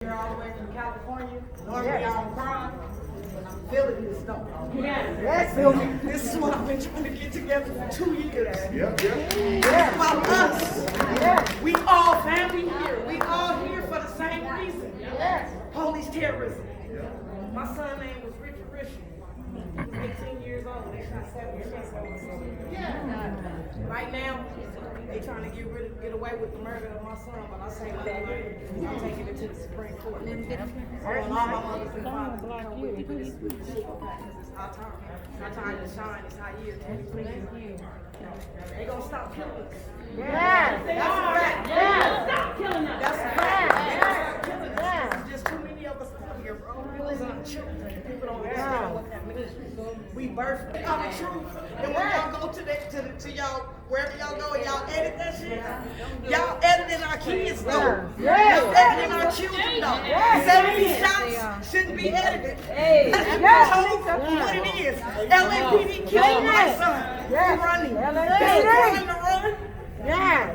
Here all the way from California. Normally I'm crying, but I'm feeling this stuff. Yes, feel me? This is what I've been trying to get together for 2 years. It's about us. We all family here. We all here for the same reason. Police terrorism. My son's name was Richard Rishon. He's 18 years old. They shot 7 shots at my son. Right now, they trying to get away with the murder of my son, but I say, look, I'm taking it to the Supreme Court. I want all my mothers and fathers to come with me for this shit, because it's our time. It's our time to shine. It's our year. 2020. They gonna stop killing us. That's a fact. Stop killing us. That's a fact. They gonna stop killing us. There's just too many of us out here, bro. We losing our children. People don't understand what that means. We birthed out the truth. And when y'all go to y'all, wherever y'all go, y'all edit that shit. Y'all editing our kids though. Y'all editing our children though. 70 shots shouldn't be edited. That's what it is. LAPD killed my son. Running. They told him to run.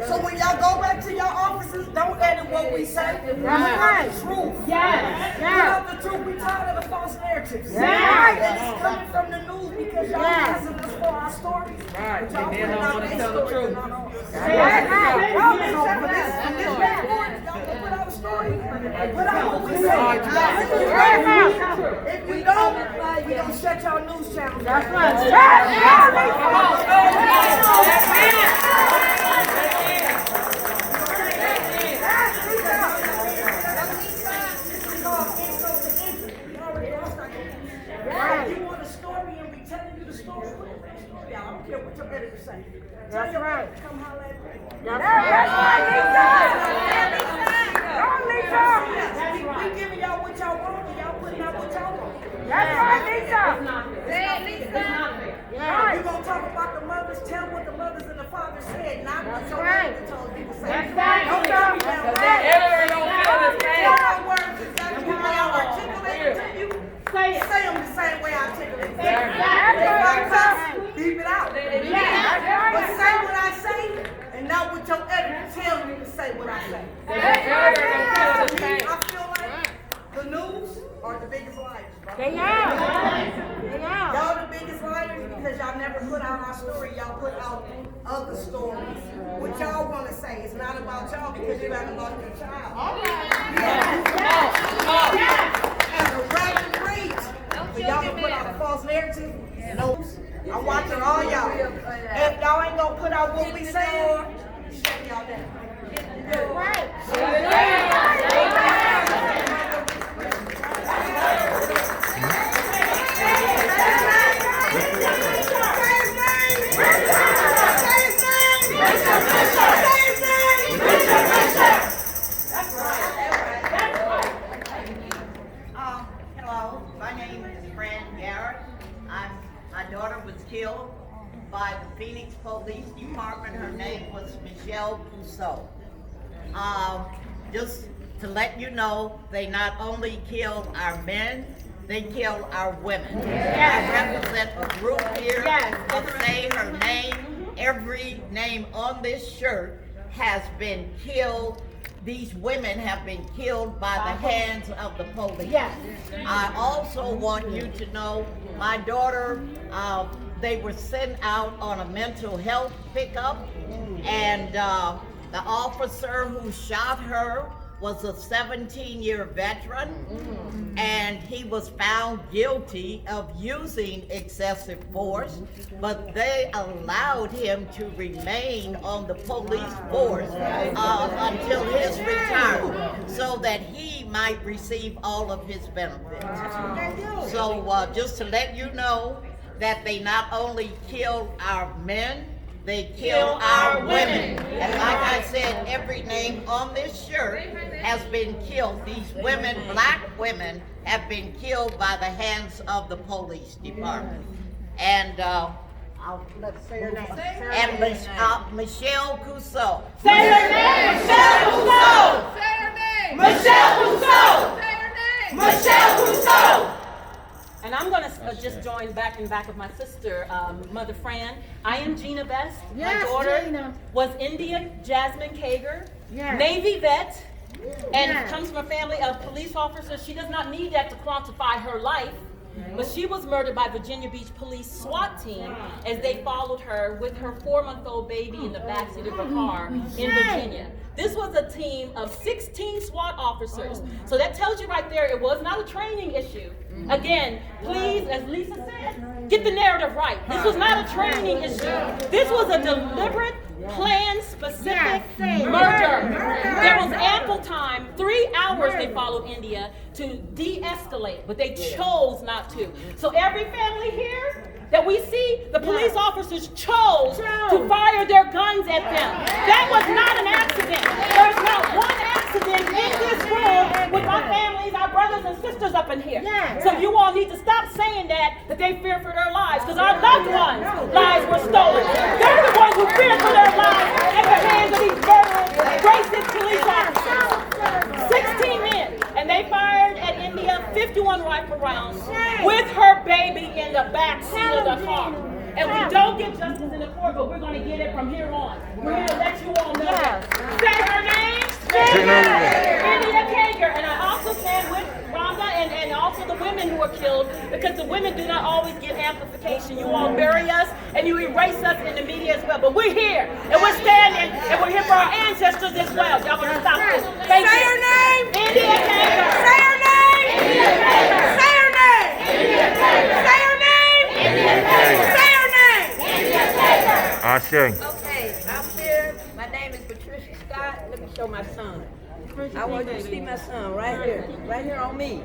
So when y'all go back to your offices, don't edit what we say. Put out the truth. Put out the truth. We tired of the false narratives. And it's coming from the news because y'all asking us for our stories. But y'all putting out their stories and not ours. So for this platform, y'all can put out a story. Put out what we say. If you don't, we gonna shut y'all news channels. That's right. You want a story and we telling you the story? Put it in the story. I don't care what your editor say. Tell your editor to come holler at me. We giving y'all what y'all want and y'all putting out what y'all want. That's right, Lisa. You gonna talk about the mothers? Tell what the mothers and the fathers said, not what your editor told you to say. That's right. Don't tell me that. Tell my words exactly how I articulate it to you. Say them the same way I articulate it. If I cuss, leave it out. But say what I say, and not what your editor tells me to say what I say. I feel like the news are the biggest liars. They are. Y'all the biggest liars because y'all never put out our story. Y'all put out other stories. What y'all want to say is not about y'all because you haven't lost your child. And the rapid rate, but y'all gonna put out a false narrative? No. I'm watching all y'all. If y'all ain't gonna put out what we say, shut y'all down. Right. Hello, my name is Fran Garrett. My daughter was killed by the Phoenix Police Department. Her name was Michelle Cusseau. Just to let you know, they not only killed our men, they killed our women. I represent a group here that say her name. Every name on this shirt has been killed. These women have been killed by the hands of the police. I also want you to know, my daughter, they were sent out on a mental health pickup, and the officer who shot her was a 17-year veteran, and he was found guilty of using excessive force, but they allowed him to remain on the police force until his retirement, so that he might receive all of his benefits. So just to let you know that they not only killed our men, they killed our women. And like I said, every name on this shirt has been killed. These women, black women, have been killed by the hands of the police department. And let's say her name. And Michelle Cusseau. Say her name! Michelle Cusseau! Say her name! Michelle Cusseau! Say her name! Michelle Cusseau! And I'm going to just join back of my sister, Mother Fran. I am Gina Best. My daughter was India Jasmine Kager, Navy vet, and comes from a family of police officers. She does not need that to quantify her life. But she was murdered by Virginia Beach Police SWAT team as they followed her with her 4-month-old baby in the backseat of her car in Virginia. This was a team of 16 SWAT officers. So that tells you right there, it was not a training issue. Again, please, as Lisa said, get the narrative right. This was not a training issue. This was a deliberate, planned, specific murder. There was ample time, 3 hours they followed India to de-escalate, but they chose not to. So every family here that we see, the police officers chose to fire their guns at them. That was not an accident. There's not one accident in this room with our families, our brothers and sisters up in here. So you all need to stop saying that they fear for their lives, because our loved ones' lives were stolen. They're the ones who fear for their lives at the hands of these murderous, racist police officers. 16 men, and they fired at India 51 rifle rounds with her baby in the back seat of the car. And we don't get justice in the court, but we're going to get it from here on. We're going to let you all know that. Say her name. India Kager. And I also stand with Rhonda and also the women who were killed, because the women do not always get amplification. You all bury us and you erase us in the media as well. But we're here and we're standing and we're here for our ancestors as well. Y'all going to stop this. Thank you. Say her name. India Kager. Say her name. India Kager. Say her name. India Kager. Say her name. India Kager. Say her name. India Kager. Okay, I'm here. My name is Patricia Scott. Let me show my son. I want you to see my son right here on me.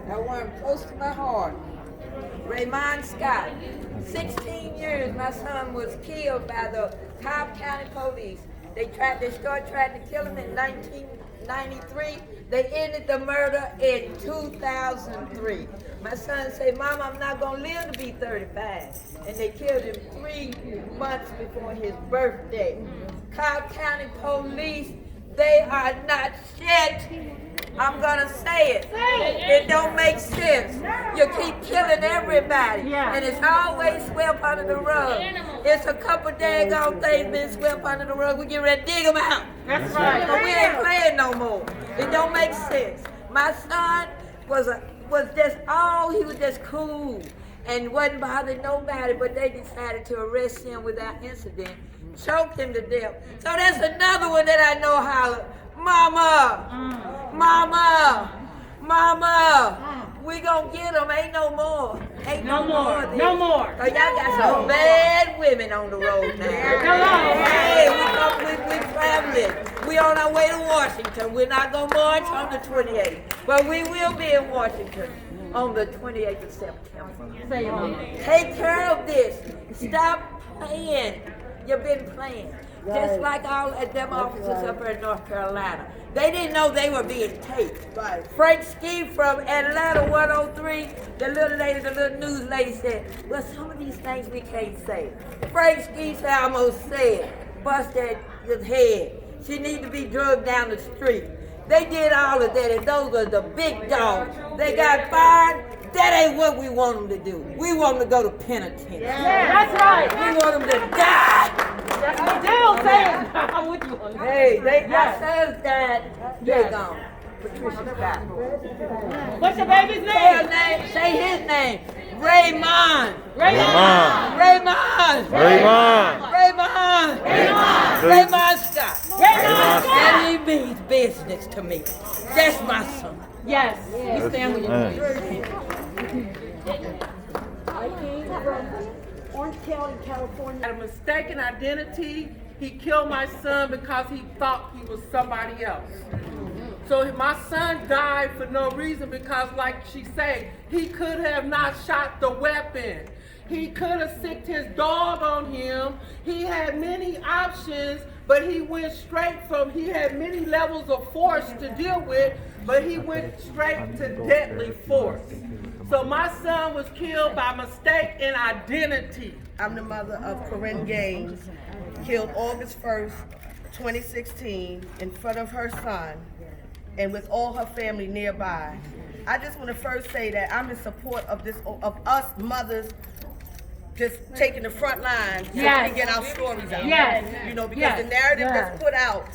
I want him close to my heart. Raymond Scott. 16 years, my son was killed by the Cobb County Police. They started trying to kill him in 1993. They ended the murder in 2003. My son said, Mom, I'm not going to live to be 35. And they killed him 3 months before his birthday. Cobb County Police, they are not shit. I'm going to say it. It don't make sense. You keep killing everybody. And it's always swept under the rug. It's a couple daggone things been swept under the rug. We get ready to dig them out. That's right. But we ain't playing no more. It don't make sense. My son was just cool and wasn't bothering nobody, but they decided to arrest him without incident, choked him to death. So that's another one that I know holler, Mama, Mama, Mama. We gonna get them, ain't no more. Ain't no more. No more. Y'all got some bad women on the road now. Hey, we traveling. We on our way to Washington. We're not gonna march on the 28th, but we will be in Washington on the 28th of September. Take care of this. Stop playing. You've been playing. Just like all of them officers up here in North Carolina. They didn't know they were being taped. Frank Ski from Atlanta 103, the little news lady said, well, some of these things we can't say. Frank Ski said, I'm gonna say it. Busted his head. She need to be drugged down the street. They did all of that, and those are the big dogs. They got fired. That ain't what we want them to do. We want them to go to penitentiary. That's right. We want them to die. That's what Dale said. I'm with you on that. Hey, my son's died. They're gone. Patricia Scott. What's your baby's Say her name? name. Say his name. Raymond. Raymond. Raymond. Raymond. Raymond. Raymond. Raymond Scott. Raymond Scott. And he means business to me. That's my son. Yes. You stand with your I came from Orange County, California. Had a mistaken identity. He killed my son because he thought he was somebody else. So my son died for no reason because, like she said, he could have not shot the weapon. He could have sicked his dog on him. He had many options, but he went straight from, he had many levels of force to deal with, but he went straight to deadly force. So my son was killed by mistake and identity. I'm the mother of Corinne Gaines, killed August 1st, 2016, in front of her son and with all her family nearby. I just want to first say that I'm in support of this, of us mothers just taking the front line so we Yes. can get our stories out. Yes. You know, because Yes. the narrative Yes. that's put out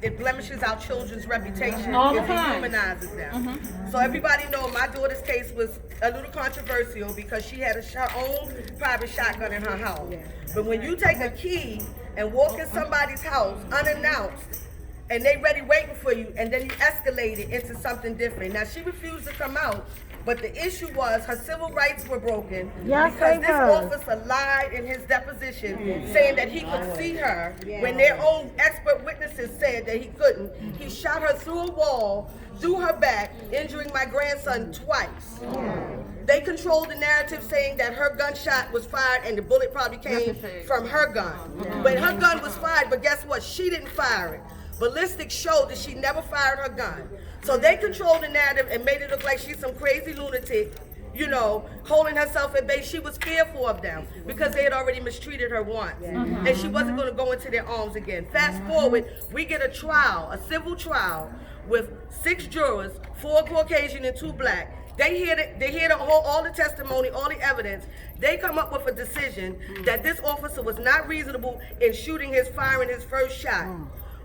it blemishes our children's reputation. All the It time. dehumanizes them. So everybody know my daughter's case was a little controversial because she had her own private shotgun in her house. But when you take a key and walk in somebody's house unannounced, and they ready waiting for you, and then you escalate it into something different. Now she refused to come out, but the issue was her civil rights were broken because this officer lied in his deposition saying that he could see her when their own expert witnesses said that he couldn't. He shot her through a wall, through her back, injuring my grandson twice. They controlled the narrative saying that her gunshot was fired and the bullet probably came from her gun. But her gun was fired, but guess what? She didn't fire it. Ballistics showed that she never fired her gun. So they controlled the narrative and made it look like she's some crazy lunatic, you know, holding herself at bay. She was fearful of them because they had already mistreated her once. And she wasn't going to go into their arms again. Fast forward, we get a trial, a civil trial with 6 jurors, 4 Caucasian and 2 black. They hear all the testimony, all the evidence. They come up with a decision that this officer was not reasonable in firing his first shot,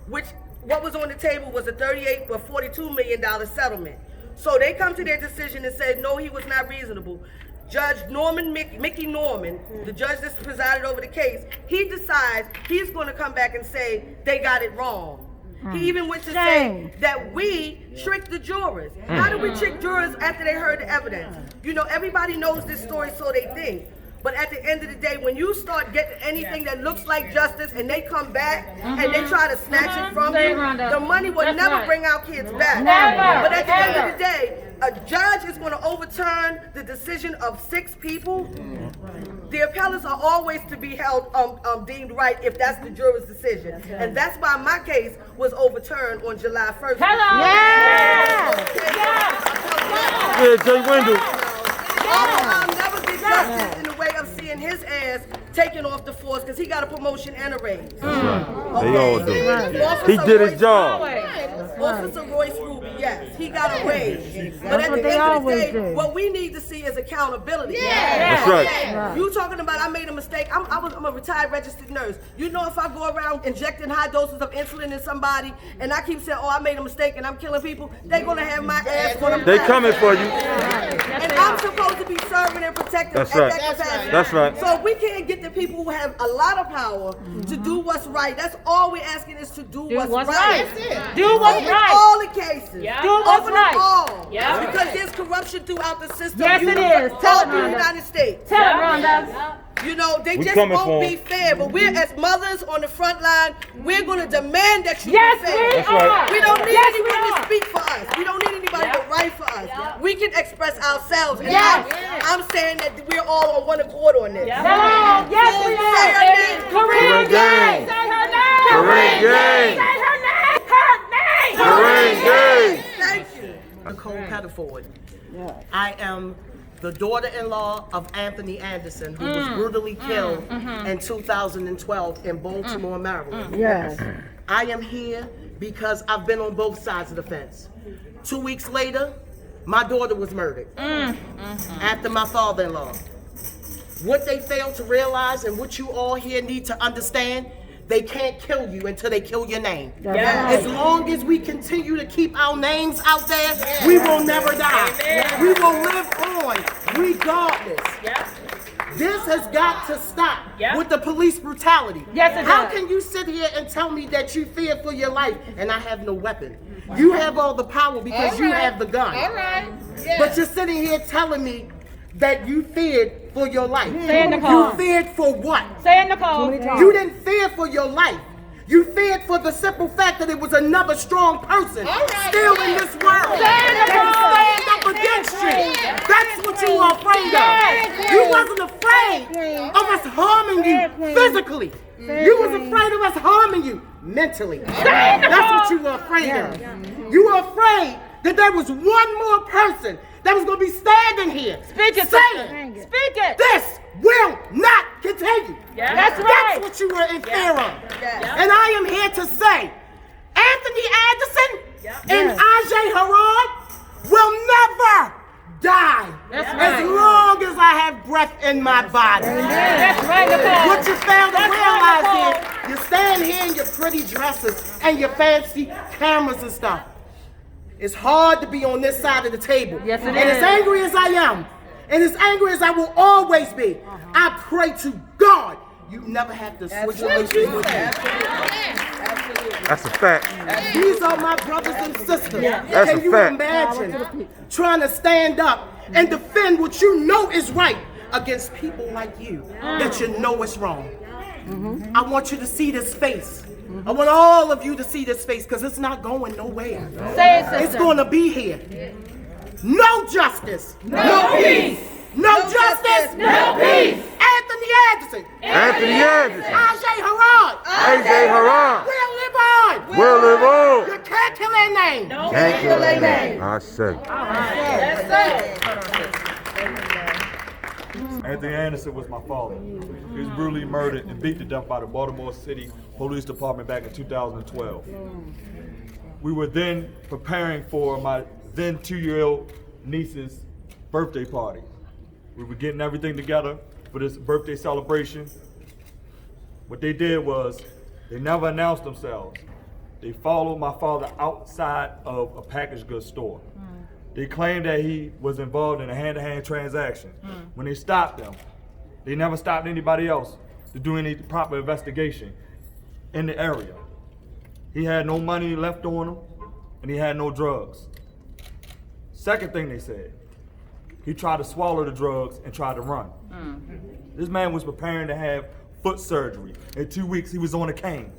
which what was on the table was a $38 or $42 million settlement. So they come to their decision and said, no, he was not reasonable. Judge Mickey Norman, the judge that presided over the case, he decides he's going to come back and say they got it wrong. He even went to say that we tricked the jurors. How do we trick jurors after they heard the evidence? You know, everybody knows this story, so they think. But at the end of the day, when you start getting anything that looks like justice and they come back and they try to snatch it from you, the money will never bring our kids back. Never. But at the end of the day, a judge is going to overturn the decision of 6 people. The appellates are always to be held deemed right if that's the juror's decision. And that's why my case was overturned on July 1st. Hello. Yeah, Jay Wendell. I'll never get justice in the way of seeing his ass taken off the force because he got a promotion and a raise. They all do. Officer He did his Royce job. Officer Royce Ruby, yes, he got a raise. But at the end of the day, what we need to see is accountability. That's right. You talking about I made a mistake. I'm a retired registered nurse. You know, if I go around injecting high doses of insulin in somebody and I keep saying, oh, I made a mistake and I'm killing people, they're going to have my ass on them. They coming for you. And I'm supposed to be serving and protecting That's at right. that capacity. That's right. So if we can't get the people who have a lot of power to do what's right, that's all we're asking is to do what's right. Do what's Open right. all the cases. Yeah. Do what's Open right. them all. Yeah. Because there's corruption throughout the system. Yes, it is. Tell All it, through the Rhonda. United States. Tell it, Rhonda. You know, they We just coming won't for be 'em. fair. But we're, as mothers on the front line, we're going to demand that you Yes, be fair. we That's right. are. We don't need Yes, we anybody to are. speak for us. We don't need anybody to write for us. We can express ourselves. And Yes. I'm saying that we're all on one accord on this. Hello. Yes, we Say her are. name. Corinne Gang. Gang. Say her name. Corinne Gang. Say her name. Her name. Corinne Gang. Thank you. Nicole Pettiford. I am the daughter-in-law of Anthony Anderson, who was brutally killed in 2012 in Baltimore, Maryland. Yes. I am here because I've been on both sides of the fence. 2 weeks later, my daughter was murdered after my father-in-law. What they fail to realize and what you all here need to understand, they can't kill you until they kill your name. As long as we continue to keep our names out there, we will never die. We will live on regardless. This has got to stop with the police brutality. Yes, it How does. can you sit here and tell me that you fear for your life and I have no weapon? You have all the power because you have the gun. All right. But you're sitting here telling me that you feared for your life. Say it, Nicole. You feared for what? Say it, Nicole. You didn't fear for your life. You feared for the simple fact that it was another strong person still in this world that stand up against you. That's what you were afraid of. You wasn't afraid of us harming you physically. You was afraid of us harming you mentally. That's what you were afraid of. You were afraid that there was one more person that was going to be standing here Speak it, saying, sister. Speak it. this will not continue. That's right. That's what you were in fear of. And I am here to say, Anthony Anderson and Ajay Harad will never die as long as I have breath. breath in my body. That's right, Nicole. What you fail to That's realize right, is you stand here in your pretty dresses and your fancy cameras and stuff. It's hard to be on this side of the table. Yes, it and is. as angry as I am, and as angry as I will always be, I pray to God you never have to switch relations with me. That's a fact. These are my brothers and sisters. That's Can a you fact. imagine trying to stand up and defend what you know is right against people like you that you know is wrong? I want you to see this face. I want all of you to see this face because it's not going nowhere. Say it, sister. It's going to be here. No justice. No peace. No justice. No peace. Anthony Anderson. Anthony Anderson. Ajay Harad. AJ Haran. We'll live on. Will live on. You can't kill their name. Can't kill that name. I said. Anthony Anderson was my father. He was brutally murdered and beat to death by the Baltimore City Police Department back in 2012. We were then preparing for my then 2-year-old niece's birthday party. We were getting everything together for this birthday celebration. What they did was they never announced themselves. They followed my father outside of a packaged goods store. They claimed that he was involved in a hand-to-hand transaction. When they stopped him, they never stopped anybody else to do any proper investigation in the area. He had no money left on him, and he had no drugs. Second thing they said, he tried to swallow the drugs and tried to run. This man was preparing to have foot surgery. In 2 weeks, he was on a cane.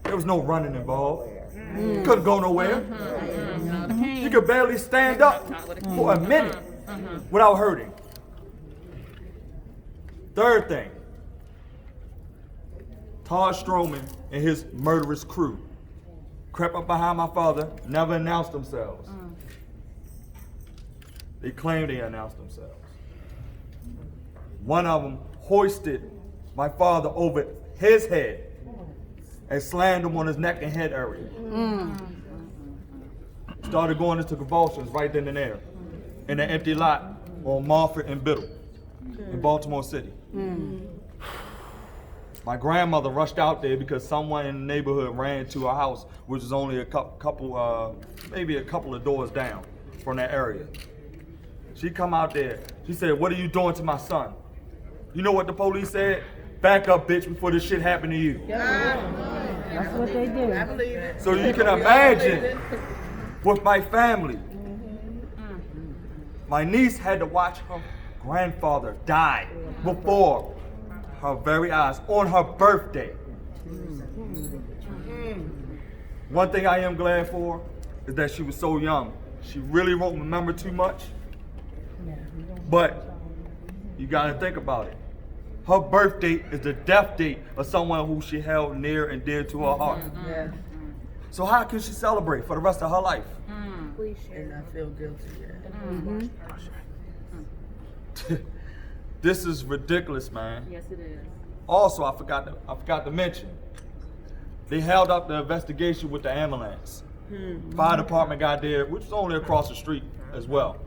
There was no running involved. He couldn't go nowhere. He could barely stand up for a minute without hurting. Third thing, Todd Stroman and his murderous crew crept up behind my father, never announced themselves. They claimed they announced themselves. One of them hoisted my father over his head and slammed him on his neck and head area. Started going into convulsions right then and there in an empty lot on Moffett and Biddle in Baltimore City. My grandmother rushed out there because someone in the neighborhood ran to a house which was only maybe a couple of doors down from that area. She come out there, she said, "What are you doing to my son?" You know what the police said? "Back up, bitch, before this shit happened to you." That's what they do. I believe it. So you can imagine with my family. My niece had to watch her grandfather die before her very eyes on her birthday. One thing I am glad for is that she was so young. She really won't remember too much. But you gotta think about it. Her birth date is the death date of someone who she held near and dear to her heart. So how can she celebrate for the rest of her life? And I feel guilty. This is ridiculous, man. Yes, it is. Also, I forgot to mention, they held up the investigation with the ambulance. Fire department got there, which was only across the street as well.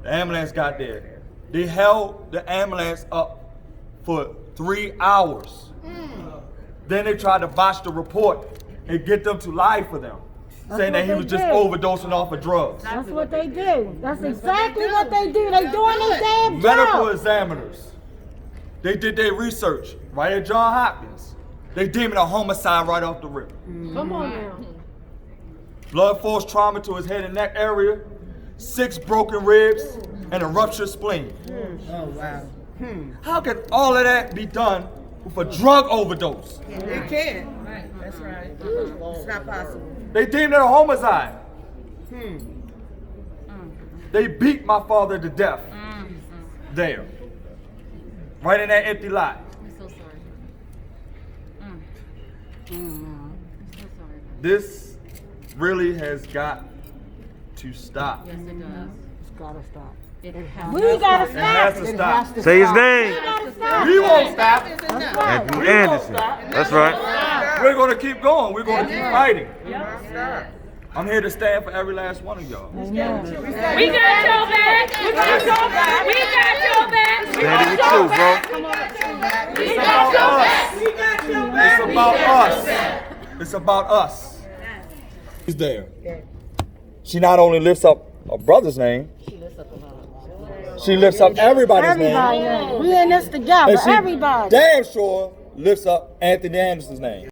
The ambulance got there. They held the ambulance up for 3 hours. Then they tried to botch the report and get them to lie for them, saying that he was just overdosing off of drugs. That's what they do. That's exactly what they do. They doing their damn Medical job. examiners, they did their research right at Johns Hopkins. They deemed it a homicide right off the rip. Come on now. Blood force trauma to his head and neck area, 6 broken ribs, and a ruptured spleen. Oh, wow. How can all of that be done with a drug overdose? It can. That's right. It's not possible. They deemed it a homicide. They beat my father to death there, right in that empty lot. I'm so sorry. I'm so sorry. This really has got to stop. Yes, it does. It's gotta stop. It has. We gotta It has stop. to stop. Say his name. We gotta stop. We won't stop. Anthony Anderson. That's right. We're going to keep going. We're going to keep fighting. I'm here to stand for every last one of y'all. We got your back. We got your back. We got your back. Stand with you, bro. We got your back. We got your back. It's about us. It's about us. She's there. She not only lifts up a brother's name, she lifts up everybody's name. We in this together, And she everybody. damn sure lifts up Anthony Anderson's name.